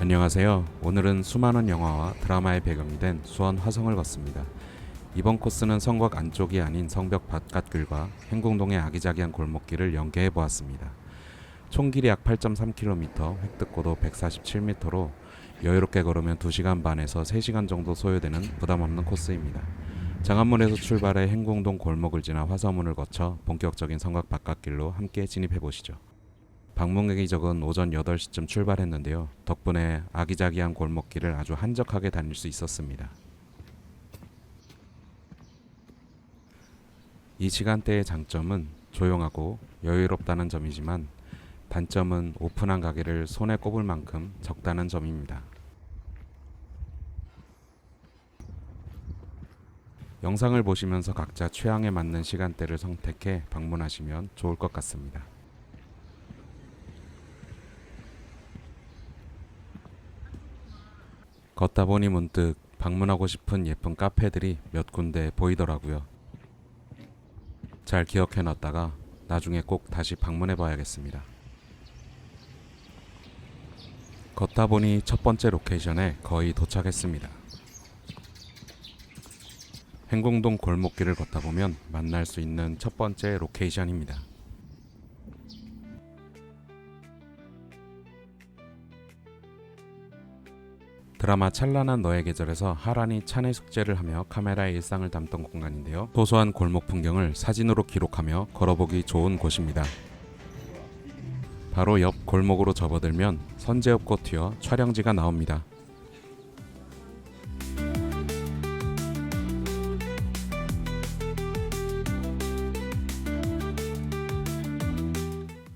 안녕하세요. 오늘은 수많은 영화와 드라마의 배경이 된 수원 화성을 걷습니다. 이번 코스는 성곽 안쪽이 아닌 성벽 바깥길과 행궁동의 아기자기한 골목길을 연계해 보았습니다. 총 길이 약 8.3km, 획득고도 147m로 여유롭게 걸으면 2시간 반에서 3시간 정도 소요되는 부담없는 코스입니다. 장안문에서 출발해 행궁동 골목을 지나 화서문을 거쳐 본격적인 성곽 바깥길로 함께 진입해 보시죠. 방문객이 적은 오전 8시쯤 출발했는데요. 덕분에 아기자기한 골목길을 아주 한적하게 다닐 수 있었습니다. 이 시간대의 장점은 조용하고 여유롭다는 점이지만 단점은 오픈한 가게를 손에 꼽을 만큼 적다는 점입니다. 영상을 보시면서 각자 취향에 맞는 시간대를 선택해 방문하시면 좋을 것 같습니다. 걷다 보니 문득 방문하고 싶은 예쁜 카페들이 몇 군데 보이더라고요. 잘 기억해 놨다가 나중에 꼭 다시 방문해 봐야겠습니다. 걷다 보니 첫 번째 로케이션에 거의 도착했습니다. 행궁동 골목길을 걷다 보면 만날 수 있는 첫 번째 로케이션입니다. 드라마 찬란한 너의 계절에서 하란이 찬의 숙제를 하며 카메라의 일상을 담던 공간인데요. 소소한 골목 풍경을 사진으로 기록하며 걸어보기 좋은 곳입니다. 바로 옆 골목으로 접어들면 선제엽꽃 튀어 촬영지가 나옵니다.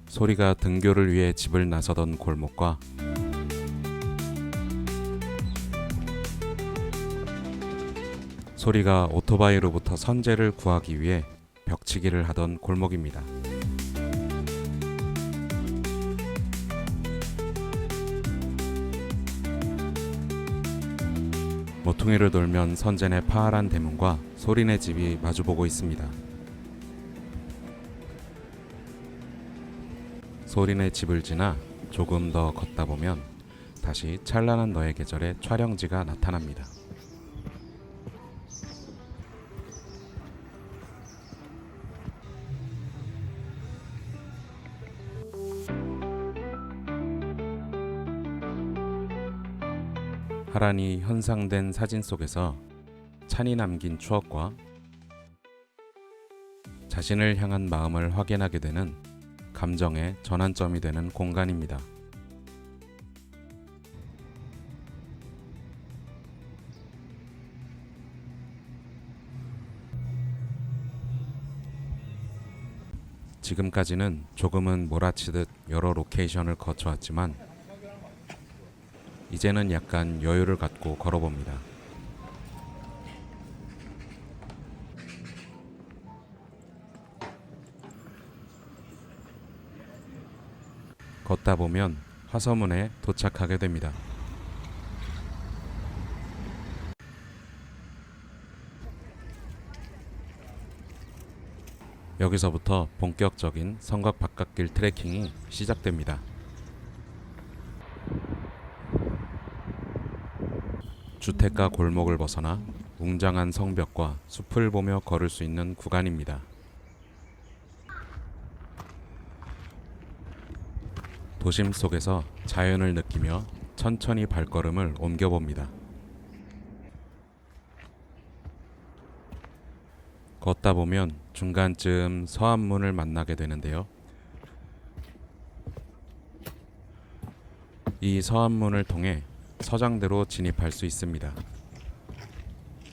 소리가 등교를 위해 집을 나서던 골목과 소리가 오토바이로부터 선제를 구하기 위해 벽치기를 하던 골목입니다. 모퉁이를 돌면 선제네 파란 대문과 소리네 집이 마주보고 있습니다. 소리네 집을 지나 조금 더 걷다 보면 다시 찬란한 너의 계절의 촬영지가 나타납니다. 하란이 현상된 사진 속에서 찬이 남긴 추억과 자신을 향한 마음을 확인하게 되는 감정의 전환점이 되는 공간입니다. 지금까지는 조금은 몰아치듯 여러 로케이션을 거쳐왔지만 이제는 약간 여유를 갖고 걸어봅니다. 걷다 보면 화서문에 도착하게 됩니다. 여기서부터 본격적인 성곽 바깥길 트레킹이 시작됩니다. 주택가 골목을 벗어나 웅장한 성벽과 숲을 보며 걸을 수 있는 구간입니다. 도심 속에서 자연을 느끼며 천천히 발걸음을 옮겨봅니다. 걷다 보면 중간쯤 서안문을 만나게 되는데요. 이 서안문을 통해 서장대로 진입할 수 있습니다.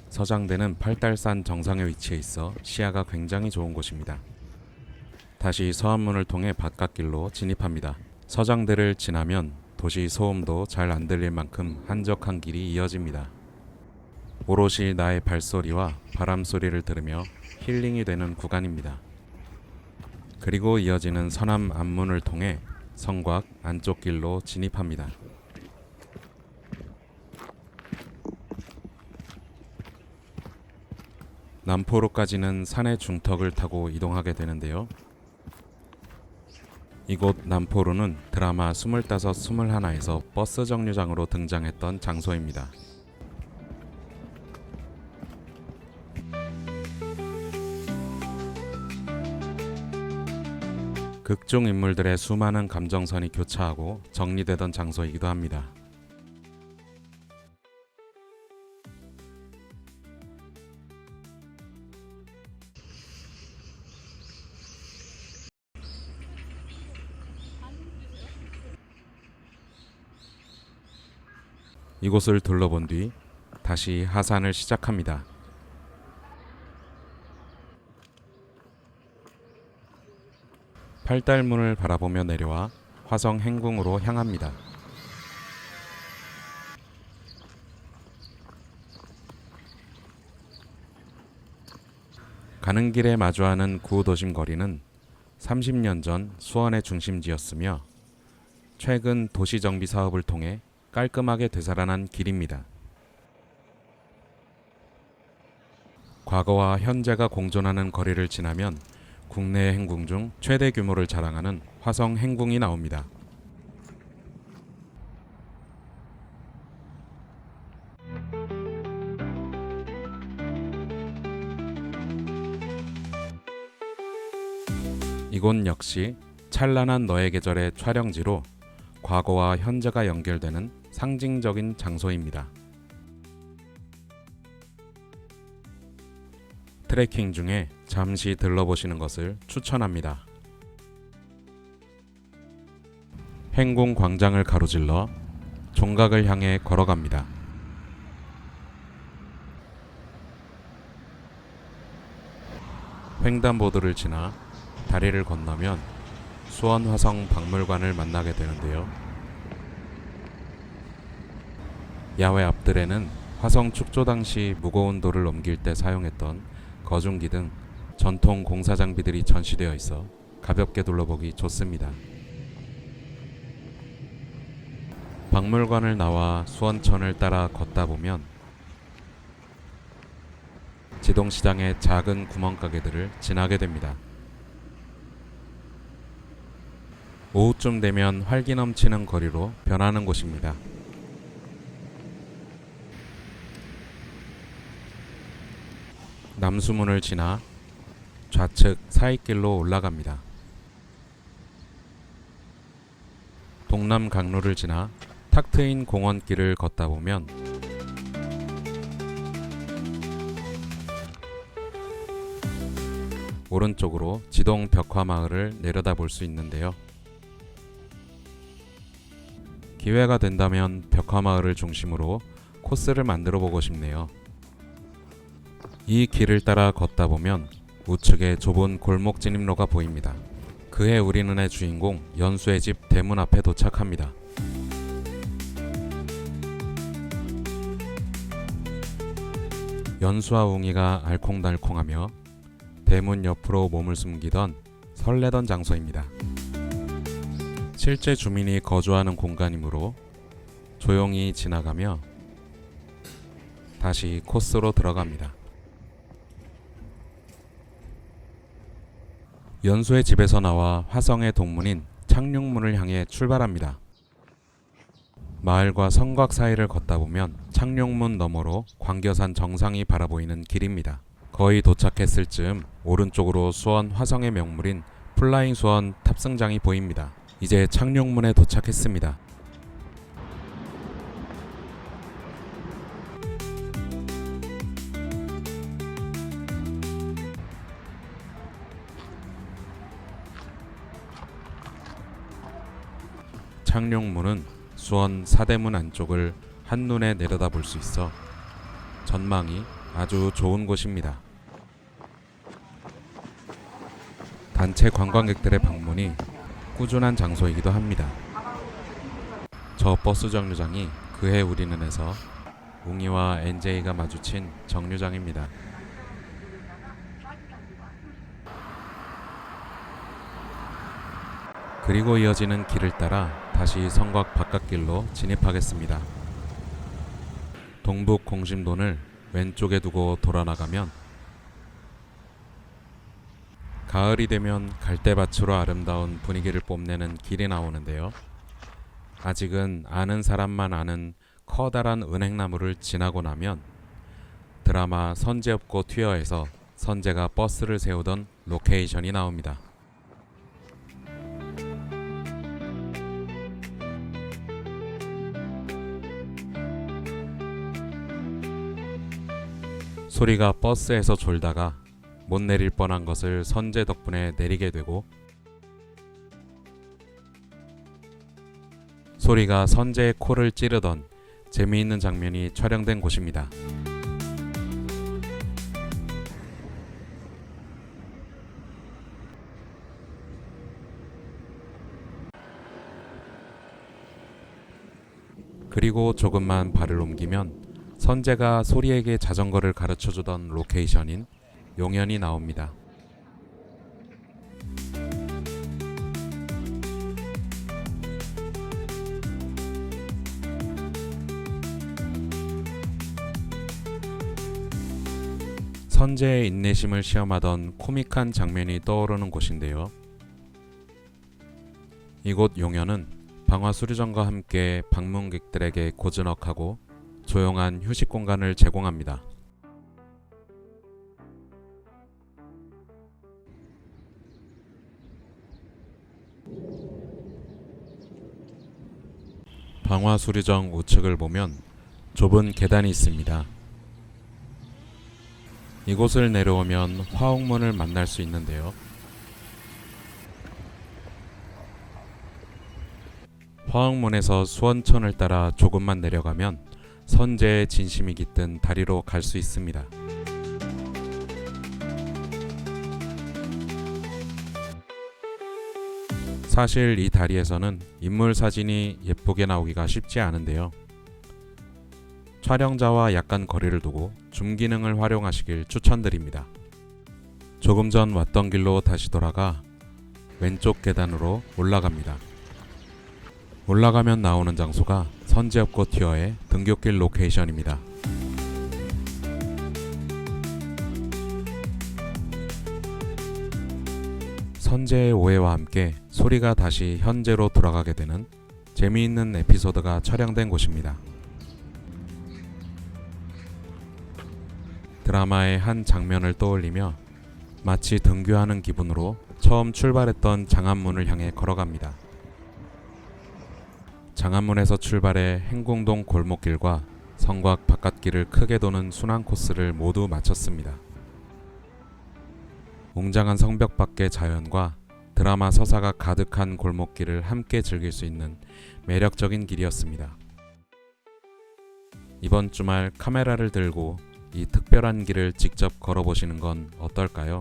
서장대는 팔달산 정상에 위치해 있어 시야가 굉장히 좋은 곳입니다. 다시 서안문을 통해 바깥길로 진입합니다. 서장대를 지나면 도시 소음도 잘 안 들릴 만큼 한적한 길이 이어집니다. 오롯이 나의 발소리와 바람 소리를 들으며 힐링이 되는 구간입니다. 그리고 이어지는 서남 앞문을 통해 성곽 안쪽 길로 진입합니다. 남포로까지는 산의 중턱을 타고 이동하게 되는데요. 이곳 남포루는 드라마 25, 21에서 버스 정류장으로 등장했던 장소입니다. 극중 인물들의 수많은 감정선이 교차하고 정리되던 장소이기도 합니다. 이곳을 둘러본 뒤 다시 하산을 시작합니다. 팔달문을 바라보며 내려와 화성 행궁으로 향합니다. 가는 길에 마주하는 구도심 거리는 30년 전 수원의 중심지였으며 최근 도시정비 사업을 통해 깔끔하게 되살아난 길입니다. 과거와 현재가 공존하는 거리를 지나면 국내 행궁 중 최대 규모를 자랑하는 화성 행궁이 나옵니다. 이곳 역시 찬란한 너의 계절의 촬영지로 과거와 현재가 연결되는 상징적인 장소입니다. 트레킹 중에 잠시 들러보시는 것을 추천합니다. 행궁 광장을 가로질러 종각을 향해 걸어갑니다. 횡단보도를 지나 다리를 건너면 수원 화성 박물관을 만나게 되는데요. 야외 앞들에는 화성 축조 당시 무거운 돌을 옮길 때 사용했던 거중기 등 전통 공사 장비들이 전시되어 있어 가볍게 둘러보기 좋습니다. 박물관을 나와 수원천을 따라 걷다 보면 지동시장의 작은 구멍가게들을 지나게 됩니다. 오후쯤 되면 활기 넘치는 거리로 변하는 곳입니다. 남수문을 지나 좌측 사이길로 올라갑니다. 동남 강로를 지나 탁 트인 공원길을 걷다 보면 오른쪽으로 지동 벽화마을을 내려다볼 수 있는데요. 기회가 된다면 벽화마을을 중심으로 코스를 만들어 보고 싶네요. 이 길을 따라 걷다 보면 우측에 좁은 골목 진입로가 보입니다. 그해 우리는 의 주인공 연수의 집 대문 앞에 도착합니다. 연수와 웅이가 알콩달콩하며 대문 옆으로 몸을 숨기던 설레던 장소입니다. 실제 주민이 거주하는 공간이므로 조용히 지나가며 다시 코스로 들어갑니다. 연수의 집에서 나와 화성의 동문인 창룡문을 향해 출발합니다. 마을과 성곽 사이를 걷다 보면 창룡문 너머로 광교산 정상이 바라보이는 길입니다. 거의 도착했을 즈음 오른쪽으로 수원 화성의 명물인 플라잉 수원 탑승장이 보입니다. 이제 창룡문에 도착했습니다. 창룡문은 수원 사대문 안쪽을 한눈에 내려다볼 수 있어 전망이 아주 좋은 곳입니다. 단체 관광객들의 방문이 꾸준한 장소이기도 합니다. 저 버스 정류장이 그해 우리는에서 웅이와 NJ가 마주친 정류장입니다. 그리고 이어지는 길을 따라 다시 성곽 바깥길로 진입하겠습니다. 동북 공심돈을 왼쪽에 두고 돌아나가면 가을이 되면 갈대밭으로 아름다운 분위기를 뽐내는 길이 나오는데요. 아직은 아는 사람만 아는 커다란 은행나무를 지나고 나면 드라마 선제 없고 튀어에서 선제가 버스를 세우던 로케이션이 나옵니다. 소리가 버스에서 졸다가 못 내릴 뻔한 것을 선제 덕분에 내리게 되고, 소리가 선제의 코를 찌르던 재미있는 장면이 촬영된 곳입니다. 그리고 조금만 발을 옮기면 선제가 소리에게 자전거를 가르쳐주던 로케이션인 용현이 나옵니다. 선제의 인내심을 시험하던 코믹한 장면이 떠오르는 곳인데요. 이곳 용현은 방화수리전과 함께 방문객들에게 고즈넉하고 조용한 휴식 공간을 제공합니다. 방화수리정 우측을 보면 좁은 계단이 있습니다. 이곳을 내려오면 화옥문을 만날 수 있는데요. 화옥문에서 수원천을 따라 조금만 내려가면 선제의 진심이 깃든 다리로 갈 수 있습니다. 사실 이 다리에서는 인물 사진이 예쁘게 나오기가 쉽지 않은데요. 촬영자와 약간 거리를 두고 줌 기능을 활용하시길 추천드립니다. 조금 전 왔던 길로 다시 돌아가 왼쪽 계단으로 올라갑니다. 올라가면 나오는 장소가 선제업고 티어의 등굣길 로케이션입니다. 선제의 오해와 함께 소리가 다시 현재로 돌아가게 되는 재미있는 에피소드가 촬영된 곳입니다. 드라마의 한 장면을 떠올리며 마치 등교하는 기분으로 처음 출발했던 장안문을 향해 걸어갑니다. 장안문에서 출발해 행궁동 골목길과 성곽 바깥길을 크게 도는 순환 코스를 모두 마쳤습니다. 웅장한 성벽 밖의 자연과 드라마 서사가 가득한 골목길을 함께 즐길 수 있는 매력적인 길이었습니다. 이번 주말 카메라를 들고 이 특별한 길을 직접 걸어보시는 건 어떨까요?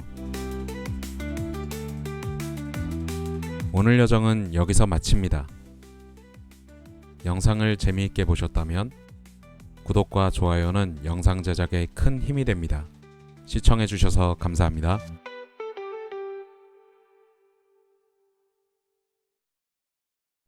오늘 여정은 여기서 마칩니다. 영상을 재미있게 보셨다면 구독과 좋아요는 영상 제작에 큰 힘이 됩니다. 시청해주셔서 감사합니다.